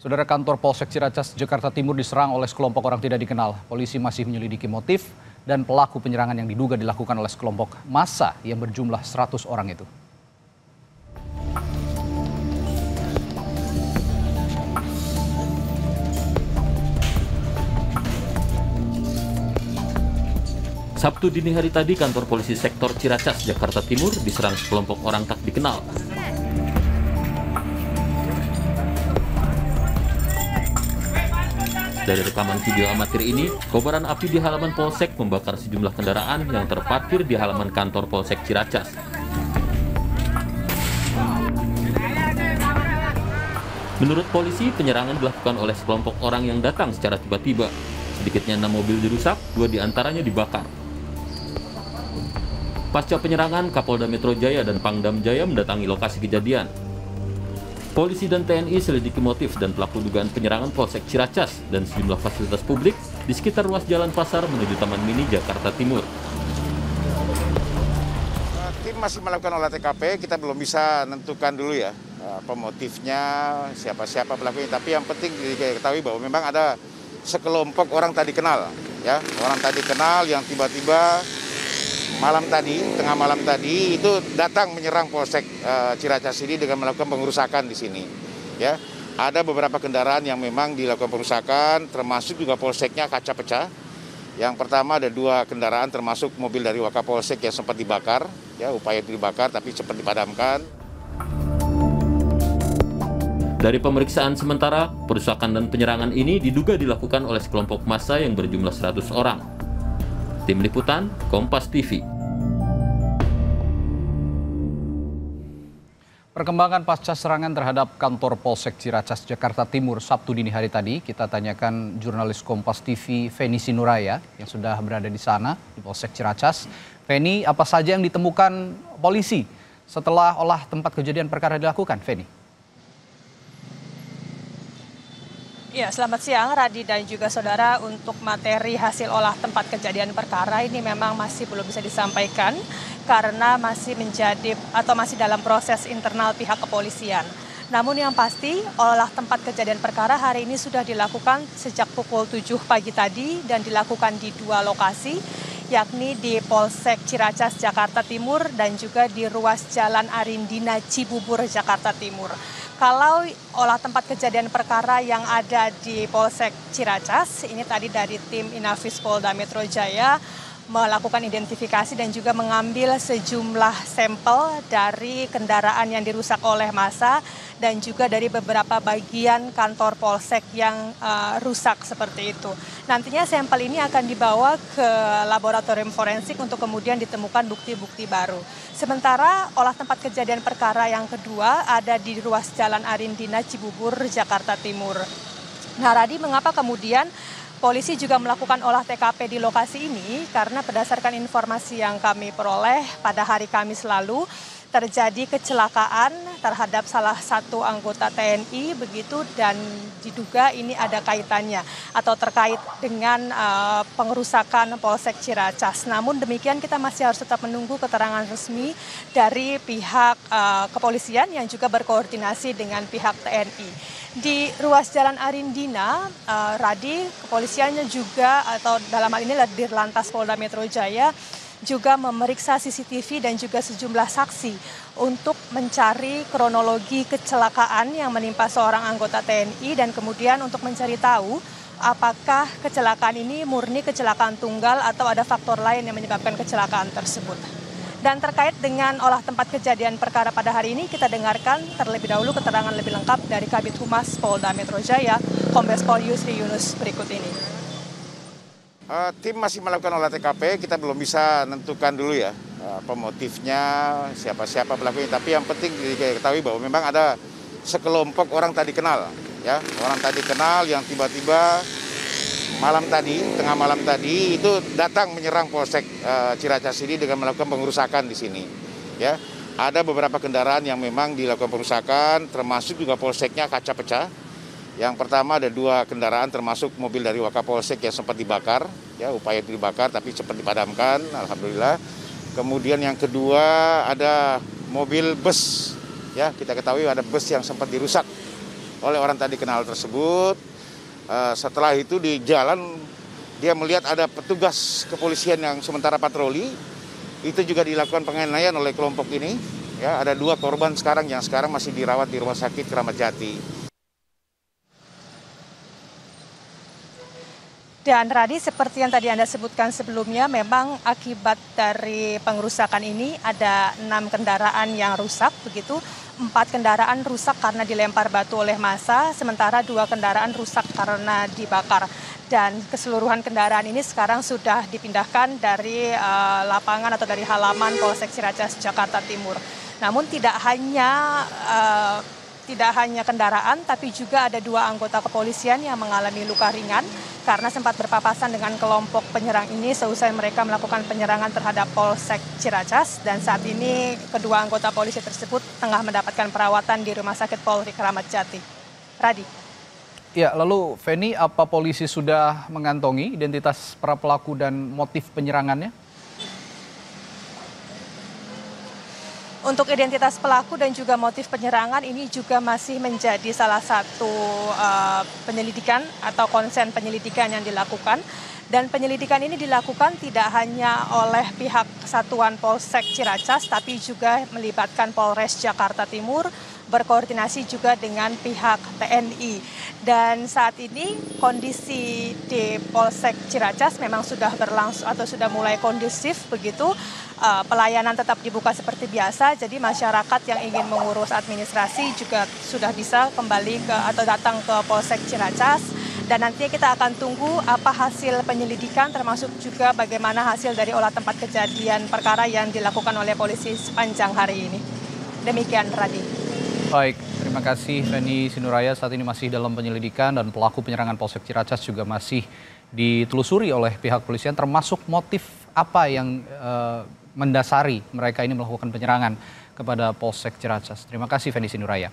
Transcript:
Saudara, kantor Polsek Ciracas, Jakarta Timur diserang oleh sekelompok orang tidak dikenal. Polisi masih menyelidiki motif dan pelaku penyerangan yang diduga dilakukan oleh sekelompok massa yang berjumlah 100 orang itu. Sabtu dini hari tadi, kantor polisi sektor Ciracas, Jakarta Timur diserang sekelompok orang tak dikenal. Dari rekaman video amatir ini, kobaran api di halaman Polsek membakar sejumlah kendaraan yang terparkir di halaman kantor Polsek Ciracas. Menurut polisi, penyerangan dilakukan oleh sekelompok orang yang datang secara tiba-tiba. Sedikitnya 6 mobil dirusak, 2 diantaranya dibakar. Pasca penyerangan, Kapolda Metro Jaya dan Pangdam Jaya mendatangi lokasi kejadian. Polisi dan TNI selidiki motif dan pelaku dugaan penyerangan Polsek Ciracas dan sejumlah fasilitas publik di sekitar ruas Jalan Pasar menuju Taman Mini, Jakarta Timur. Tim masih melakukan olah TKP, kita belum bisa menentukan dulu ya motifnya, siapa pelakunya. Tapi yang penting diketahui bahwa memang ada sekelompok orang tadi kenal, ya, orang tadi kenal yang tiba-tiba tengah malam tadi itu datang menyerang Polsek Ciracas ini dengan melakukan pengerusakan di sini. Ya, ada beberapa kendaraan yang memang dilakukan pengerusakan, termasuk juga polseknya kaca pecah. Yang pertama ada 2 kendaraan, termasuk mobil dari Wakapolsek yang sempat dibakar, ya, upaya dibakar tapi sempat dipadamkan. Dari pemeriksaan sementara, perusakan dan penyerangan ini diduga dilakukan oleh sekelompok massa yang berjumlah 100 orang. Tim Liputan, Kompas TV. Perkembangan pasca serangan terhadap kantor Polsek Ciracas, Jakarta Timur Sabtu dini hari tadi, kita tanyakan jurnalis Kompas TV Feni Sinuraya yang sudah berada di sana di Polsek Ciracas. Feni, apa saja yang ditemukan polisi setelah olah tempat kejadian perkara dilakukan, Feni? Ya, selamat siang Radi dan juga saudara. Untuk materi hasil olah tempat kejadian perkara ini memang masih belum bisa disampaikan karena masih dalam proses internal pihak kepolisian. Namun yang pasti olah tempat kejadian perkara hari ini sudah dilakukan sejak pukul 7 pagi tadi dan dilakukan di 2 lokasi, yakni di Polsek Ciracas, Jakarta Timur dan juga di ruas Jalan Arindina, Cibubur, Jakarta Timur. Kalau olah tempat kejadian perkara yang ada di Polsek Ciracas, ini tadi dari tim Inafis Polda Metro Jaya melakukan identifikasi dan juga mengambil sejumlah sampel dari kendaraan yang dirusak oleh massa dan juga dari beberapa bagian kantor Polsek yang rusak seperti itu. Nantinya sampel ini akan dibawa ke laboratorium forensik untuk kemudian ditemukan bukti-bukti baru. Sementara olah tempat kejadian perkara yang kedua ada di ruas Jalan Arindina, Cibubur, Jakarta Timur. Nah, Radi, mengapa kemudian polisi juga melakukan olah TKP di lokasi ini? Karena berdasarkan informasi yang kami peroleh pada hari Kamis lalu, terjadi kecelakaan terhadap salah satu anggota TNI begitu dan diduga ini ada kaitannya atau terkait dengan pengerusakan Polsek Ciracas. Namun demikian kita masih harus tetap menunggu keterangan resmi dari pihak kepolisian yang juga berkoordinasi dengan pihak TNI. Di ruas Jalan Arindina, Radi, kepolisiannya juga atau dalam hal ini Dirlantas Polda Metro Jaya juga memeriksa CCTV dan juga sejumlah saksi untuk mencari kronologi kecelakaan yang menimpa seorang anggota TNI dan kemudian untuk mencari tahu apakah kecelakaan ini murni kecelakaan tunggal atau ada faktor lain yang menyebabkan kecelakaan tersebut. Dan terkait dengan olah tempat kejadian perkara pada hari ini, kita dengarkan terlebih dahulu keterangan lebih lengkap dari Kabid Humas Polda Metro Jaya, Kombes Pol Yusri Yunus berikut ini. Tim masih melakukan olah TKP, kita belum bisa menentukan dulu ya motifnya, siapa pelakunya. Tapi yang penting diketahui bahwa memang ada sekelompok orang tadi kenal, ya, orang tadi kenal yang tiba-tiba tengah malam tadi itu datang menyerang Polsek Ciracas ini dengan melakukan pengerusakan di sini. Ya, ada beberapa kendaraan yang memang dilakukan pengerusakan, termasuk juga polseknya kaca pecah. Yang pertama ada 2 kendaraan, termasuk mobil dari Wakapolsek yang sempat dibakar, ya, upaya dibakar tapi sempat dipadamkan, alhamdulillah. Kemudian yang kedua ada mobil bus, ya, kita ketahui ada bus yang sempat dirusak oleh orang tadi kenal tersebut. Setelah itu di jalan dia melihat ada petugas kepolisian yang sementara patroli. Itu juga dilakukan penganiayaan oleh kelompok ini. Ya, ada 2 korban sekarang yang sekarang masih dirawat di Rumah Sakit Kramat Jati. Dan Radi, seperti yang tadi Anda sebutkan sebelumnya, memang akibat dari pengerusakan ini ada 6 kendaraan yang rusak, begitu. 4 kendaraan rusak karena dilempar batu oleh massa, sementara 2 kendaraan rusak karena dibakar. Dan keseluruhan kendaraan ini sekarang sudah dipindahkan dari lapangan atau dari halaman Polsek Ciracas, Jakarta Timur. Namun tidak hanya kendaraan, tapi juga ada 2 anggota kepolisian yang mengalami luka ringan karena sempat berpapasan dengan kelompok penyerang ini seusai mereka melakukan penyerangan terhadap Polsek Ciracas. Dan saat ini kedua anggota polisi tersebut tengah mendapatkan perawatan di Rumah Sakit Polri Kramat Jati. Radi. Ya, lalu Feni, apa polisi sudah mengantongi identitas para pelaku dan motif penyerangannya? Untuk identitas pelaku dan juga motif penyerangan ini juga masih menjadi salah satu penyelidikan atau konsen penyelidikan yang dilakukan. Dan penyelidikan ini dilakukan tidak hanya oleh pihak Satuan Polsek Ciracas, tapi juga melibatkan Polres Jakarta Timur, berkoordinasi juga dengan pihak TNI. Dan saat ini kondisi di Polsek Ciracas memang sudah berlangsung atau sudah mulai kondusif begitu. Pelayanan tetap dibuka seperti biasa, jadi masyarakat yang ingin mengurus administrasi juga sudah bisa kembali atau datang ke Polsek Ciracas. Dan nantinya kita akan tunggu apa hasil penyelidikan, termasuk juga bagaimana hasil dari olah tempat kejadian perkara yang dilakukan oleh polisi sepanjang hari ini. Demikian, Radi. Baik, terima kasih Feni Sinuraya. Saat ini masih dalam penyelidikan dan pelaku penyerangan Polsek Ciracas juga masih ditelusuri oleh pihak polisian, termasuk motif apa yang mendasari mereka ini melakukan penyerangan kepada Polsek Ciracas. Terima kasih Feni Sinuraya.